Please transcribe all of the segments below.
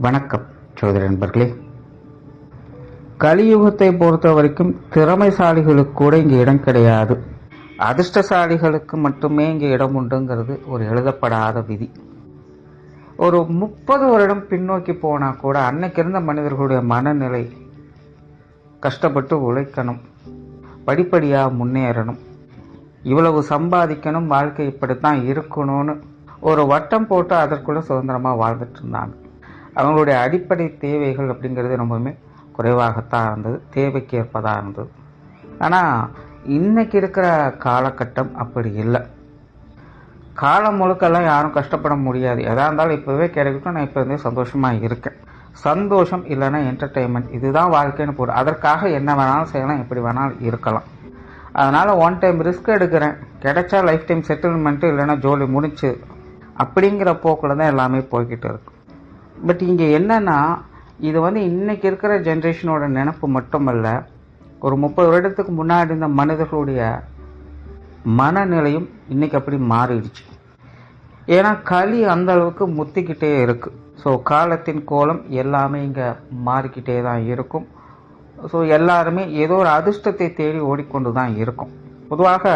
வணக்கம் சோதரி நண்பர்களே. கலியுகத்தை பொறுத்த வரைக்கும் திறமைசாலிகளுக்கு கூட இங்கே இடம் கிடையாது. அதிர்ஷ்டசாலிகளுக்கு மட்டுமே இங்கே இடம் உண்டுங்கிறது ஒரு எழுதப்படாத விதி. ஒரு 30 வருடம் பின்னோக்கி போனால் கூட அன்னைக்கு இருந்த மனிதர்களுடைய மனநிலை கஷ்டப்பட்டு உழைக்கணும், படிப்படியாக முன்னேறணும், இவ்வளவு சம்பாதிக்கணும், வாழ்க்கை இப்படித்தான் இருக்கணும்னு ஒரு வட்டம் போட்டு அதற்குள்ள சுதந்திரமாக வாழ்ந்துட்டு இருந்தாங்க. அவங்களுடைய அடிப்படை தேவைகள் அப்படிங்கிறது ரொம்பவுமே குறைவாகத்தான் இருந்தது, தேவைக்கு ஏற்பதாக இருந்தது. ஆனால் இன்னைக்கு இருக்கிற காலகட்டம் அப்படி இல்லை. காலம் முழுக்கெல்லாம் யாரும் கஷ்டப்பட முடியாது. எதாக இருந்தாலும் இப்போவே கிடைக்கட்டும், நான் இப்போ இருந்தே சந்தோஷமாக இருக்கேன். சந்தோஷம் இல்லைன்னா என்டர்டெயின்மெண்ட், இதுதான் வாழ்க்கைன்னு போடு. அதற்காக என்ன வேணாலும் செய்யலாம், எப்படி வேணாலும் இருக்கலாம். அதனால் ஒன் டைம் ரிஸ்க் எடுக்கிறேன், கிடைச்சா லைஃப் டைம் செட்டில்மெண்ட்டு, இல்லைன்னா ஜோலி முடிச்சு அப்படிங்கிற போக்கில் தான் எல்லாமே போய்கிட்டு இருக்கு. பட் இங்கே என்னென்னா, இது இன்றைக்கி இருக்கிற ஜென்ரேஷனோட நினப்பு மட்டுமல்ல, ஒரு 30 வருடத்துக்கு முன்னாடி இருந்த மனிதர்களுடைய மனநிலையும் இன்றைக்கி அப்படி மாறிடுச்சு. ஏன்னா களி அந்த அளவுக்கு முத்திக்கிட்டே இருக்குது. ஸோ காலத்தின் கோலம் எல்லாமே இங்கே மாறிக்கிட்டே தான் இருக்கும். ஸோ எல்லாருமே ஏதோ ஒரு அதிர்ஷ்டத்தை தேடி ஓடிக்கொண்டு தான் இருக்கும். பொதுவாக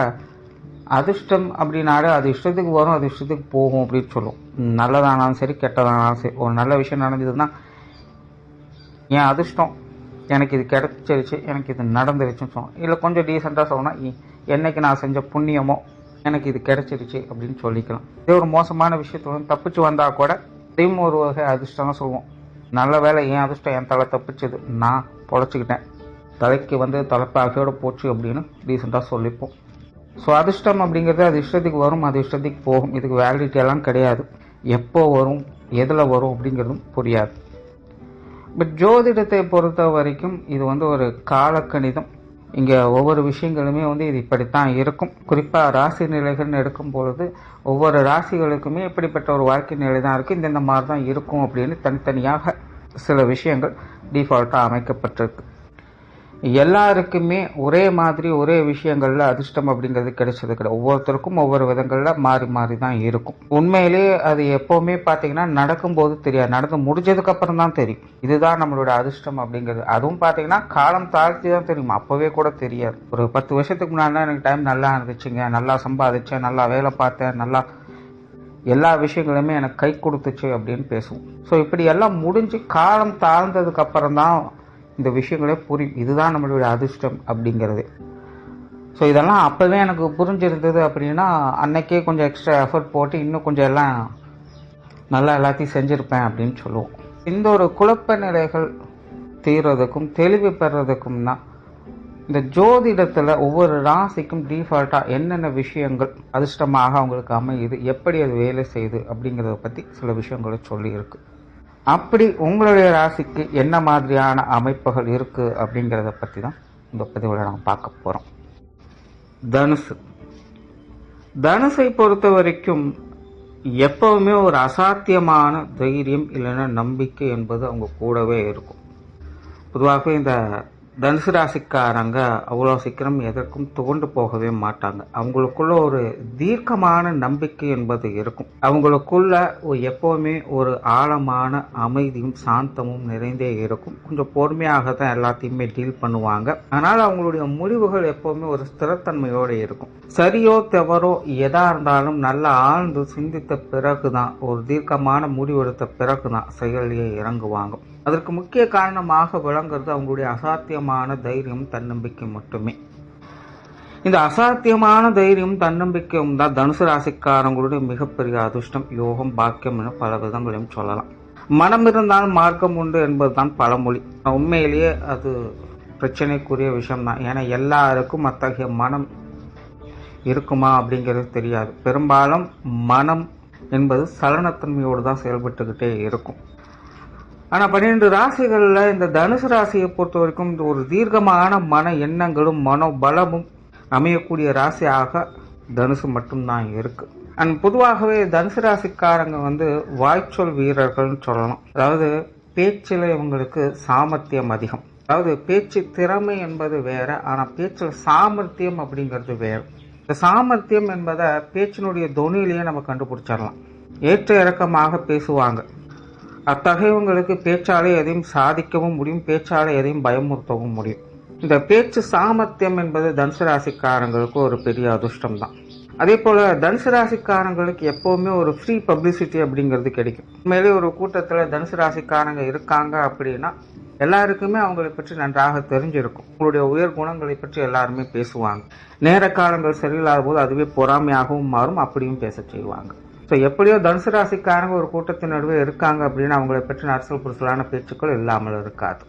அதிர்ஷ்டம் அப்படின்னாலே அது இஷ்டத்துக்கு வரும், அது இஷ்டத்துக்கு போகும் அப்படின்னு சொல்லுவோம். நல்லதானாலும் சரி, கெட்டதானாலும் சரி. ஒரு நல்ல விஷயம் நடந்ததுன்னா என் அதிர்ஷ்டம், எனக்கு இது கிடைச்சிருச்சு, எனக்கு இது நடந்துருச்சுன்னு சொல்லணும். இல்லை கொஞ்சம் டீசெண்டாக சொல்லணும், என்னைக்கு நான் செஞ்ச புண்ணியமோ எனக்கு இது கிடைச்சிருச்சு அப்படின்னு சொல்லிக்கலாம். இதே ஒரு மோசமான விஷயத்துல தப்பிச்சு வந்தால் கூட இதையும் ஒரு வகை அதிர்ஷ்டம் தான் சொல்லுவோம். நல்ல வேலை, என் அதிர்ஷ்டம் என் தலை தப்பிச்சது, நான் பொழைச்சிக்கிட்டேன், தலைக்கு தலைப்பாகையோடு போச்சு அப்படின்னு டீசெண்டாக சொல்லிப்போம். ஸோ அதிர்ஷ்டம் அப்படிங்கிறது அது இஷ்டத்துக்கு வரும், அது இஷ்டத்துக்கு போகும். இதுக்கு வேலிடிட்டி எல்லாம் கிடையாது. எப்போ வரும், எதில் வரும் அப்படிங்கிறதும் புரியாது. பட் ஜோதிடத்தை பொறுத்த வரைக்கும் இது ஒரு காலக்கணிதம். இங்கே ஒவ்வொரு விஷயங்களுமே இது இப்படித்தான் இருக்கும். குறிப்பாக ராசி நிலைகள்னு எடுக்கும் பொழுது ஒவ்வொரு ராசிகளுக்குமே இப்படிப்பட்ட ஒரு வாழ்க்கை நிலை தான் இருக்குது, இந்த மாதிரி தான் இருக்கும் அப்படின்னு தனித்தனியாக சில விஷயங்கள் டிஃபால்ட்டாக அமைக்கப்பட்டிருக்கு. எல்லாருக்குமே ஒரே மாதிரி ஒரே விஷயங்கள்ல அதிர்ஷ்டம் அப்படிங்கிறது கிடைச்சது கிடையாது. ஒவ்வொருத்தருக்கும் ஒவ்வொரு விதங்களில் மாறி மாறி தான் இருக்கும். உண்மையிலேயே அது எப்போவுமே பார்த்தீங்கன்னா நடக்கும்போது தெரியாது, நடந்து முடிஞ்சதுக்கு அப்புறம் தான் தெரியும் இதுதான் நம்மளோட அதிர்ஷ்டம் அப்படிங்கிறது. அதுவும் பார்த்தீங்கன்னா காலம் தாழ்த்தி தான் தெரியும், அப்போவே கூட தெரியாது. ஒரு 10 வருஷத்துக்கு முன்னாடி எனக்கு டைம் நல்லா இருந்துச்சுங்க, நல்லா சம்பாதிச்சேன், நல்லா வேலை பார்த்தேன், நல்லா எல்லா விஷயங்களுமே எனக்கு கை கொடுத்துச்சு அப்படின்னு பேசுவோம். ஸோ இப்படி எல்லாம் முடிஞ்சு காலம் தாழ்ந்ததுக்கு அப்புறம் தான் இந்த விஷயங்களே புரியும், இதுதான் நம்மளுடைய அதிர்ஷ்டம் அப்படிங்கிறது. ஸோ இதெல்லாம் அப்போவே எனக்கு புரிஞ்சிருந்தது அப்படின்னா அன்னைக்கே கொஞ்சம் எக்ஸ்ட்ரா எஃபர்ட் போட்டு இன்னும் கொஞ்சம் எல்லாம் நல்லா எல்லாத்தையும் செஞ்சுருப்பேன் அப்படின்னு சொல்லுவோம். இந்த ஒரு குழப்ப நிலைகள் தீர்றதுக்கும் தெளிவு பெறதுக்கும் தான் இந்த ஜோதிடத்தில் ஒவ்வொரு ராசிக்கும் டிஃபால்ட்டாக என்னென்ன விஷயங்கள் அதிர்ஷ்டமாக அவங்களுக்கு அமையுது, எப்படி அது வேலை செய்யுது அப்படிங்கிறத பற்றி சில விஷயங்களை சொல்லியிருக்கு. அப்படி உங்களுடைய ராசிக்கு என்ன மாதிரியான அமைப்புகள் இருக்குது அப்படிங்கிறத பற்றி தான் இந்த பதிவில் நாம் பார்க்க போகிறோம். தனுசு. தனுசை பொறுத்த வரைக்கும் எப்பவுமே ஒரு அசாத்தியமான தைரியம் இல்லைன்னா நம்பிக்கை என்பது அவங்க கூடவே இருக்கும். பொதுவாகவே இந்த தனுசு ராசிக்காரங்க அவ்வளோ சீக்கிரம் எதற்கும் துவண்டு போகவே மாட்டாங்க. அவங்களுக்குள்ள ஒரு தீர்க்கமான நம்பிக்கை என்பது இருக்கும். அவங்களுக்குள்ள எப்பவுமே ஒரு ஆழமான அமைதியும் சாந்தமும் நிறைந்தே இருக்கும். கொஞ்சம் பொறுமையாக தான் எல்லாத்தையுமே டீல் பண்ணுவாங்க. அதனால அவங்களுடைய முடிவுகள் எப்பவுமே ஒரு ஸ்திரத்தன்மையோடு இருக்கும். சரியோ தவறோ எதா இருந்தாலும் நல்லா ஆழ்ந்து சிந்தித்த பிறகுதான், ஒரு தீர்க்கமான முடிவெடுத்த பிறகுதான் செயலியே இறங்குவாங்க. அதற்கு முக்கிய காரணமாக விளங்குறது அவங்களுடைய அசாத்தியமான தைரியம், தன்னம்பிக்கை மட்டுமே. இந்த அசாத்தியமான தைரியம், தன்னம்பிக்கையும் தான் தனுசு ராசிக்காரங்களுடைய மிகப்பெரிய அதிர்ஷ்டம், யோகம், பாக்கியம் என பல விதங்களையும் சொல்லலாம். மனம் இருந்தால் மார்க்கம் உண்டு என்பதுதான் பழமொழி. உண்மையிலேயே அது பிரச்சனைக்குரிய விஷயம்தான். ஏன்னா எல்லாருக்கும் அத்தகைய மனம் இருக்குமா அப்படிங்கிறது தெரியாது. பெரும்பாலும் மனம் என்பது சலனத்தன்மையோடு தான் செயல்பட்டுக்கிட்டே இருக்கும். ஆனால் 12 ராசிகளில் இந்த தனுசு ராசியை பொறுத்த வரைக்கும் இந்த ஒரு தீர்க்கமான மன எண்ணங்களும் மனோபலமும் அமையக்கூடிய ராசியாக தனுசு மட்டும்தான் இருக்கு. அண்ட் பொதுவாகவே தனுசு ராசிக்காரங்க வாய்ச்சொல் வீரர்கள்னு சொல்லலாம். அதாவது பேச்சில் இவங்களுக்கு சாமர்த்தியம் அதிகம். அதாவது பேச்சு திறமை என்பது வேற, ஆனால் பேச்சில் சாமர்த்தியம் அப்படிங்கிறது வேறு. இந்த சாமர்த்தியம் என்பதை பேச்சினுடைய தொனியிலேயே நம்ம கண்டுபிடிச்சிடலாம். ஏற்ற இறக்கமாக பேசுவாங்க. அத்தகையவங்களுக்கு பேச்சாலே எதையும் சாதிக்கவும் முடியும், பேச்சாலே எதையும் பயமுறுத்தவும் முடியும். இந்த பேச்சு சாமர்த்தியம் என்பது தனுசு ராசிக்காரங்களுக்கு ஒரு பெரிய அதிர்ஷ்டம் தான். அதே போல தனுசு ராசிக்காரங்களுக்கு எப்பவுமே ஒரு ஃப்ரீ பப்ளிசிட்டி அப்படிங்கிறது கிடைக்கும். உண்மையிலே ஒரு கூட்டத்தில் தனுசு ராசிக்காரங்க இருக்காங்க அப்படின்னா எல்லாருக்குமே அவங்களை பற்றி நன்றாக தெரிஞ்சிருக்கும். உங்களுடைய உயர் குணங்களை பற்றி எல்லாருமே பேசுவாங்க. நேர காலங்கள் சரியில்லாத போது அதுவே பொறாமையாகவும் மாறும், அப்படியும் பேச செய்வாங்க. ஸோ எப்படியோ தனுசு ராசிக்காரங்க ஒரு கூட்டத்தின் நடுவே இருக்காங்க அப்படின்னு அவங்களை பற்றி நரசல் புரிசலான பேச்சுக்கள் இல்லாமல் இருக்காது.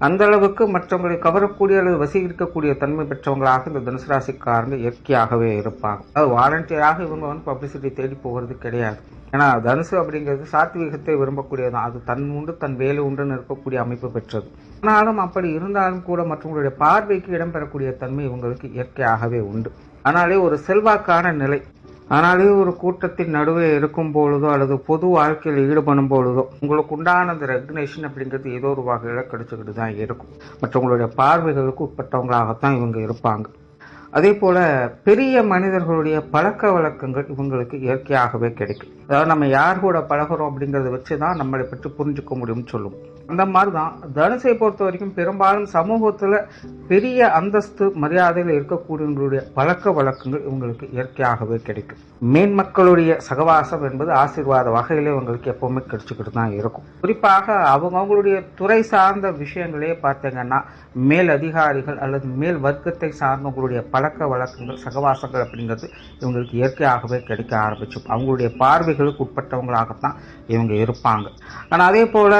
அந்த அளவுக்கு மற்றவங்களை கவரக்கூடிய அல்லது வசீகரிக்கக்கூடிய தன்மை பெற்றவங்களாக இந்த தனுசு ராசிக்காரங்க இயற்கையாகவே இருப்பாங்க. அது வாலண்டியராக இவங்க பப்ளிசிட்டி தேடி போகிறது கிடையாது. ஏன்னா தனுசு அப்படிங்கிறது சாத்வீகத்தை விரும்பக்கூடியதான். அது தன் உண்டு தன் வேலை உண்டுன்னு இருக்கக்கூடிய அமைப்பு பெற்றது. ஆனாலும் அப்படி இருந்தாலும் கூட மற்றவங்களுடைய பார்வைக்கு இடம்பெறக்கூடிய தன்மை இவங்களுக்கு இயற்கையாகவே உண்டு. ஆனாலே ஒரு செல்வாக்கான நிலை, ஆனாலே ஒரு கூட்டத்தின் நடுவே இருக்கும் பொழுதோ அல்லது பொது வாழ்க்கையில் ஈடுபடும் பொழுதோ உங்களுக்கு உண்டான அந்த ரெகக்னேஷன் அப்படிங்கிறது ஏதோ ஒரு வகையில் கிடைச்சிக்கிட்டு தான் இருக்கும். மற்றவங்களுடைய பார்வைகளுக்கு உட்பட்டவங்களாகத்தான் இவங்க இருப்பாங்க. அதே போல பெரிய மனிதர்களுடைய பழக்க வழக்கங்கள் இவங்களுக்கு இயற்கையாகவே கிடைக்கும். அதாவது நம்ம யார் கூட பழகிறோம் அப்படிங்கிறத வச்சுதான் நம்மளை பற்றி புரிஞ்சுக்க முடியும்னு சொல்லுவோம். அந்த மாதிரிதான் தனுசை பொறுத்த வரைக்கும் பெரும்பாலும் சமூகத்துல பெரிய அந்தஸ்து மரியாதையில் இருக்கக்கூடியவங்களுடைய பழக்க வழக்கங்கள் இவங்களுக்கு இயற்கையாகவே கிடைக்கும். மேன்மக்களுடைய சகவாசம் என்பது ஆசீர்வாத வகையிலே இவங்களுக்கு எப்பவுமே கிடைச்சிக்கிட்டு தான் இருக்கும். குறிப்பாக அவங்களுடைய துறை சார்ந்த விஷயங்களே பார்த்தீங்கன்னா மேல் அதிகாரிகள் அல்லது மேல் வர்க்கத்தை சார்ந்தவங்களுடைய பழக்க வழக்கங்கள் சகவாசங்கள் அப்படிங்கிறது இவங்களுக்கு இயற்கையாகவே கிடைக்க ஆரம்பிச்சும் அவங்களுடைய பார்வைகளுக்கு உட்பட்டவங்களாகத்தான் இவங்க இருப்பாங்க. ஆனால் அதே போல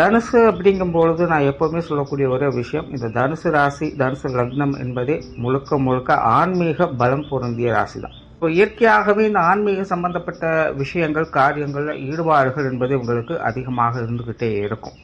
தனுசு அப்படிங்கும் பொழுது நான் எப்பவுமே சொல்லக்கூடிய ஒரே விஷயம், இந்த தனுசு ராசி தனுசு லக்னம் என்பதே முழுக்க முழுக்க ஆன்மீக பலம் பொருந்திய ராசி தான். இப்போ இயற்கையாகவே இந்த ஆன்மீக சம்பந்தப்பட்ட விஷயங்கள் காரியங்கள் ஈடுபாடுகள் என்பது உங்களுக்கு அதிகமாக இருந்துகிட்டே இருக்கும்.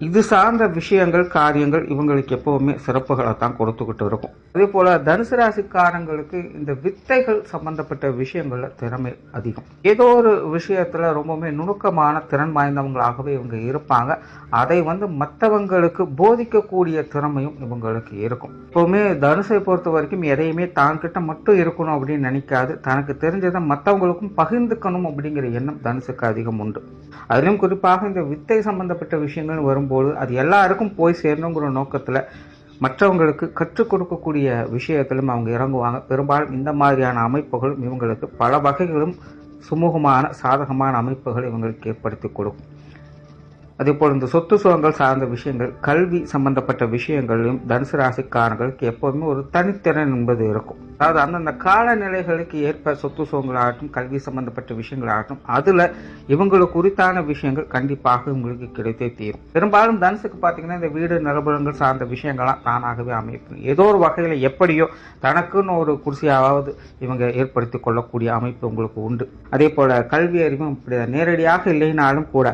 இது சார்ந்த விஷயங்கள் காரியங்கள் இவங்களுக்கு எப்பவுமே சிறப்புகளை தான் கொடுத்துக்கிட்டு இருக்கும். அதே போல தனுசு ராசிக்காரங்களுக்கு இந்த வித்தைகள் சம்பந்தப்பட்ட விஷயங்கள்ல திறமை அதிகம். ஏதோ ஒரு விஷயத்துல ரொம்பவுமே நுணுக்கமான திறன் வாய்ந்தவங்களாகவே இவங்க இருப்பாங்க. அதை மற்றவங்களுக்கு போதிக்கக்கூடிய திறமையும் இவங்களுக்கு இருக்கும். எப்பவுமே தனுசை பொறுத்த வரைக்கும் எதையுமே தான் கிட்ட மட்டும் இருக்கணும் அப்படின்னு நினைக்காது. தனக்கு தெரிஞ்சதை மற்றவங்களுக்கும் பகிர்ந்துக்கணும் அப்படிங்கிற எண்ணம் தனுசுக்கு அதிகம் உண்டு. அதிலும் குறிப்பாக இந்த வித்தை சம்பந்தப்பட்ட விஷயங்கள் வரும்போது அது எல்லாருக்கும் போய் சேரணுங்கிற நோக்கத்துல மற்றவங்களுக்கு கற்றுக் கொடுக்கக்கூடிய விஷயத்திலும் அவங்க இறங்குவாங்க. பெரும்பாலும் இந்த மாதிரியான அமைப்புகளும் இவங்களுக்கு பல வகைகளும் சுமூகமான சாதகமான அமைப்புகள் இவங்களுக்கு ஏற்படுத்தி கொடுக்கும். அதே போல் இந்த சொத்து சுகங்கள் சார்ந்த விஷயங்கள் கல்வி சம்பந்தப்பட்ட விஷயங்களிலும் தனுசு ராசிக்காரர்களுக்கு எப்போதுமே ஒரு தனித்திறன் என்பது இருக்கும். அதாவது அந்தந்த காலநிலைகளுக்கு ஏற்ப சொத்து சுகங்களாகட்டும் கல்வி சம்பந்தப்பட்ட விஷயங்களாகட்டும் அதுல இவங்களுக்கு குறித்தான விஷயங்கள் கண்டிப்பாக உங்களுக்கு கிடைத்தே தீரும். பெரும்பாலும் தனுசுக்கு பார்த்தீங்கன்னா இந்த வீடு நிலபுலங்கள் சார்ந்த விஷயங்கள்லாம் தானாகவே அமைப்பு ஏதோ ஒரு வகையில எப்படியோ தனக்குன்னு ஒரு குர்சியாவது இவங்க ஏற்படுத்தி கொள்ளக்கூடிய அமைப்பு உங்களுக்கு உண்டு. அதே போல கல்வி அறிவும் இப்படி நேரடியாக இல்லைனாலும் கூட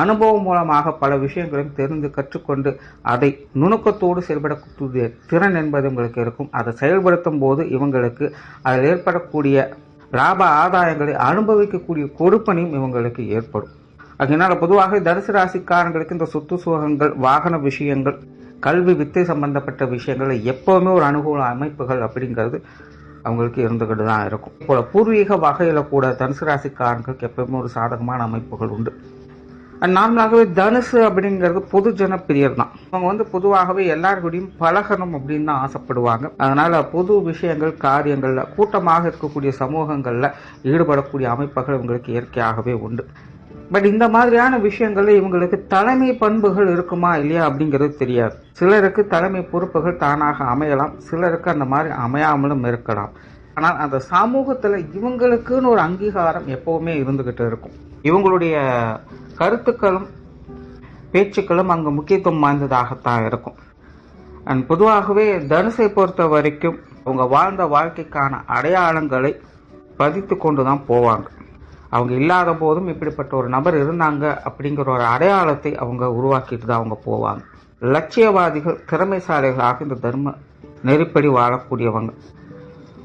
அனுபவம் மூலமாக பல விஷயங்களையும் தெரிந்து கற்றுக்கொண்டு அதை நுணுக்கத்தோடு செயல்படக்கூடிய திறன் என்பது உங்களுக்கு இருக்கும். அதை செயல்படுத்தும் போது இவங்களுக்கு அதில் ஏற்படக்கூடிய லாப ஆதாயங்களை அனுபவிக்கக்கூடிய கொடுப்பனையும் இவங்களுக்கு ஏற்படும். அதனால பொதுவாக தனுசு ராசிக்காரங்களுக்கு இந்த சொத்து சுகங்கள் வாகன விஷயங்கள் கல்வி வித்தை சம்பந்தப்பட்ட விஷயங்கள் எப்பவுமே ஒரு அனுகூல அமைப்புகள் அப்படிங்கிறது அவங்களுக்கு இருந்துகிட்டு தான் இருக்கும். இப்போ பூர்வீக வகையில கூட தனுசு ராசிக்காரங்களுக்கு எப்பவுமே ஒரு சாதகமான அமைப்புகள் உண்டு. நார்மலாகவே தனுசு அப்படிங்கிறது பொது ஜனப்பிரியர் தான். அவங்க பொதுவாகவே எல்லாருக்கூடையும் பழகணும் அப்படின்னு தான் ஆசைப்படுவாங்க. அதனால பொது விஷயங்கள் காரியங்கள்ல கூட்டமாக இருக்கக்கூடிய சமூகங்கள்ல ஈடுபடக்கூடிய அமைப்புகள் இவங்களுக்கு இயற்கையாகவே உண்டு. பட் இந்த மாதிரியான விஷயங்கள்ல இவங்களுக்கு தலைமை பண்புகள் இருக்குமா இல்லையா அப்படிங்கிறது தெரியாது. சிலருக்கு தலைமை பொறுப்புகள் தானாக அமையலாம், சிலருக்கு அந்த மாதிரி அமையாமலும் இருக்கலாம். ஆனால் அந்த சமூகத்துல இவங்களுக்குன்னு ஒரு அங்கீகாரம் எப்பவுமே இருந்துகிட்டு இருக்கும். இவங்களுடைய கருத்துக்களும் பேச்சுக்களும் அங்கு முக்கியத்துவம் வாய்ந்ததாகத்தான் இருக்கும். அண்ட் பொதுவாகவே தனுசை பொறுத்த வரைக்கும் அவங்க வாழ்ந்த வாழ்க்கைக்கான அடையாளங்களை பதித்து கொண்டு தான் போவாங்க. அவங்க இல்லாத போதும் இப்படிப்பட்ட ஒரு நபர் இருந்தாங்க அப்படிங்கிற ஒரு அடையாளத்தை அவங்க உருவாக்கிட்டு தான் அவங்க போவாங்க. லட்சியவாதிகள் திறமைசாலிகளாக இந்த தர்ம நெறிப்படி வாழக்கூடியவங்க.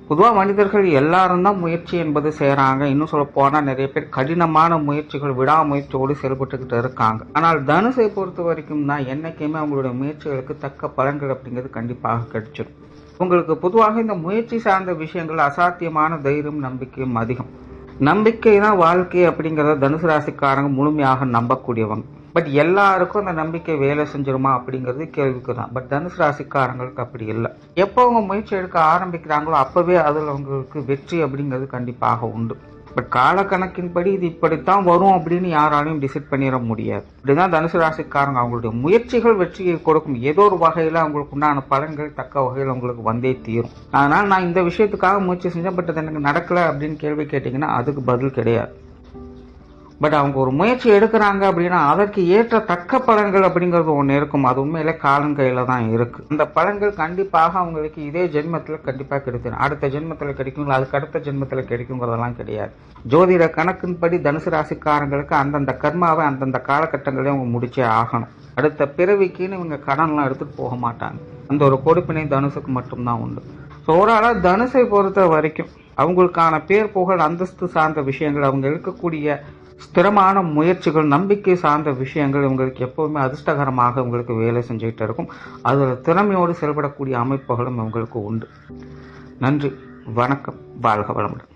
பொதுவாக மனிதர்கள் எல்லாரும் தான் முயற்சி என்பது செய்கிறாங்க. இன்னும் சொல்ல போனால் நிறைய பேர் கடினமான முயற்சிகள் விடாமுயற்சியோடு செயல்பட்டுக்கிட்டு இருக்காங்க. ஆனால் தனுசை பொறுத்த வரைக்கும் தான் என்னைக்குமே அவங்களுடைய முயற்சிகளுக்கு தக்க பலன்கள் அப்படிங்கிறது கண்டிப்பாக கிடைச்சிடும். உங்களுக்கு பொதுவாக இந்த முயற்சி சார்ந்த விஷயங்கள் அசாத்தியமான தைரியம் நம்பிக்கையும் அதிகம். நம்பிக்கை தான் வாழ்க்கை அப்படிங்கிறத தனுசு ராசிக்காரங்க முழுமையாக நம்பக்கூடியவங்க. பட் எல்லாருக்கும் அந்த நம்பிக்கை வேலை செஞ்சிருமா அப்படிங்கிறது கேள்விக்கு தான். பட் தனுசு ராசிக்காரங்களுக்கு அப்படி இல்லை. எப்போ அவங்க முயற்சி எடுக்க ஆரம்பிக்கிறாங்களோ அப்பவே அதில் அவங்களுக்கு வெற்றி அப்படிங்கிறது கண்டிப்பாக உண்டு. பட் காலக்கணக்கின்படி இது இப்படித்தான் வரும் அப்படின்னு யாராலையும் டிசைட் பண்ணிட முடியாது. இப்படிதான் தனுசு ராசிக்காரங்க அவங்களுடைய முயற்சிகள் வெற்றியை கொடுக்கும். ஏதோ ஒரு வகையில அவங்களுக்கு உண்டான பலன்கள் தக்க வகையில் அவங்களுக்கு வந்தே தீரும். அதனால நான் இந்த விஷயத்துக்காக முயற்சி செஞ்சேன், பட் அது எனக்கு நடக்கல அப்படின்னு கேள்வி கேட்டீங்கன்னா அதுக்கு பதில் கிடையாது. பட் அவங்க ஒரு முயற்சி எடுக்கிறாங்க அப்படின்னா அதற்கு ஏற்ற தக்க பலன்கள் அப்படிங்கிறது ஒன்று இருக்கும். அது உண்மையில காலங்கையில தான் இருக்கு. அந்த பலன்கள் கண்டிப்பாக அவங்களுக்கு இதே ஜென்மத்தில் கண்டிப்பாக கிடைக்கும். அடுத்த ஜென்மத்தில் கிடைக்கும், அதுக்கு அடுத்த ஜென்மத்தில் கிடைக்குங்கிறதெல்லாம் கிடையாது. ஜோதிட கணக்கின்படி தனுசு ராசிக்காரங்களுக்கு அந்தந்த கர்மாவை அந்தந்த காலகட்டங்களே அவங்க முடிச்சே ஆகணும். அடுத்த பிறவிக்குன்னு இவங்க கடன்லாம் எடுத்துட்டு போக மாட்டாங்க. அந்த ஒரு கொடுப்பினை தனுசுக்கு மட்டும்தான் உண்டு. ஸோ ஓவராலா தனுசை பொறுத்த வரைக்கும் அவங்களுக்கான பேர் புகழ் அந்தஸ்து சார்ந்த விஷயங்கள், அவங்க இருக்கக்கூடிய ஸ்திரமான முயற்சிகள், நம்பிக்கை சார்ந்த விஷயங்கள் இவங்களுக்கு எப்பவுமே அதிர்ஷ்டகரமாக உங்களுக்கு வேலை செஞ்சுக்கிட்டு இருக்கும். அதில் திறமையோடு செயல்படக்கூடிய அமைப்புகளும் இவங்களுக்கு உண்டு. நன்றி, வணக்கம், வாழ்க வளமுடன்.